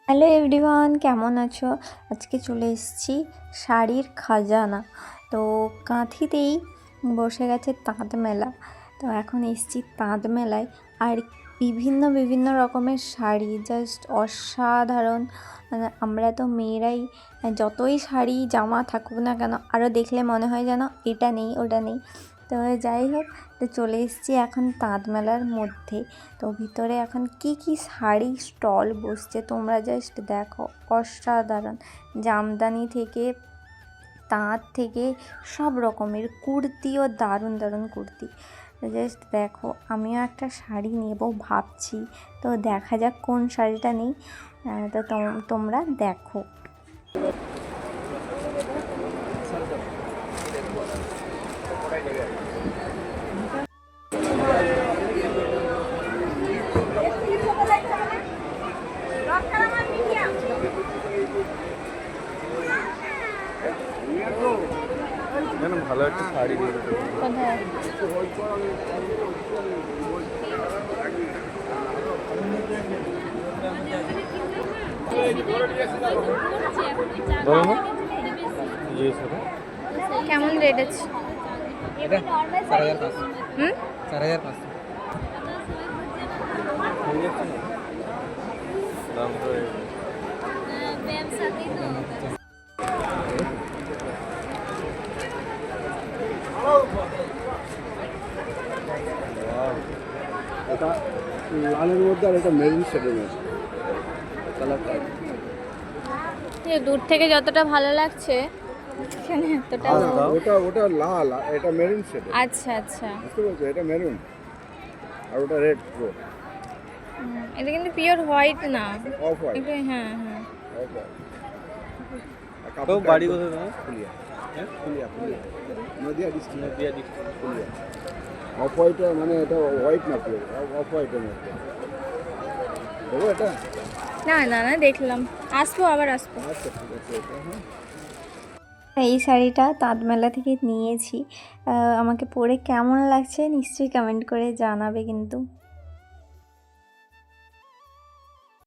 Hello everyone, কেমন আছো? আজকে চলে এসেছি শাড়ির খাজানা। তো কাঁথিতেই বসে গেছে তাঁত মেলা। তো এখন এসেছি তাঁত মেলায়, আর বিভিন্ন বিভিন্ন রকমের শাড়ি জাস্ট অসাধারণ। মানে আমরা তো মেয়েরাই যতই শাড়ি জামা থাকুক না কেন, আরও দেখলে মনে হয় যেন এটা নেই ওটা নেই। তো যাই হোক, তো চলে এসেছি এখন তাঁত মেলার মধ্যে। তো ভিতরে এখন কি কি শাড়ি স্টল বসছে তোমরা জাস্ট দেখো, অসাধারণ। জামদানি থেকে, তাঁত থেকে সব রকমের কুর্তিও দারুণ দারুণ কুর্তি। জাস্ট দেখো, আমিও একটা শাড়ি নেব ভাবছি। তো দেখা যাক কোন শাড়িটা নেই। তো তোমরা দেখো। ভালো একটা শাড়ি দিয়ে দিতে। কোথায়? কেমন রেট আছে? এটা 4,500। হুম, 4,500 দাম তো এটা লালের মধ্যে আর এটা মেরুন শেডের মধ্যে কালারটা। দূর থেকে যতটা ভালো লাগছে এখানে এতটা। ওটা ওটা লাল আর এটা মেরুন শেডের। আচ্ছা আচ্ছা, বুঝতে পারছো, এটা মেরুন আর ওটা রেড প্রো। এটা কিন্তু পিওর হোয়াইট না, অফ হোয়াইট। এটা হ্যাঁ হ্যাঁ। Off white. তো বাড়ি কোথায় তোমার? ফুলিয়া। হ্যাঁ? Phulia Phulia Nadia district. Nadia district. Phulia. Off white মানে এটা হোয়াইট না, পিওর অফ হোয়াইটের মধ্যে দেবো এটা। না না না, দেখলাম, আসবো আবার আসবো। আচ্ছা ঠিক আছে, এটা হ্যাঁ। এই শাড়িটা তাঁত মেলা থেকে নিয়েছি। আমাকে পরে কেমন লাগছে নিশ্চয়ই কমেন্ট করে জানাবে কিন্তু।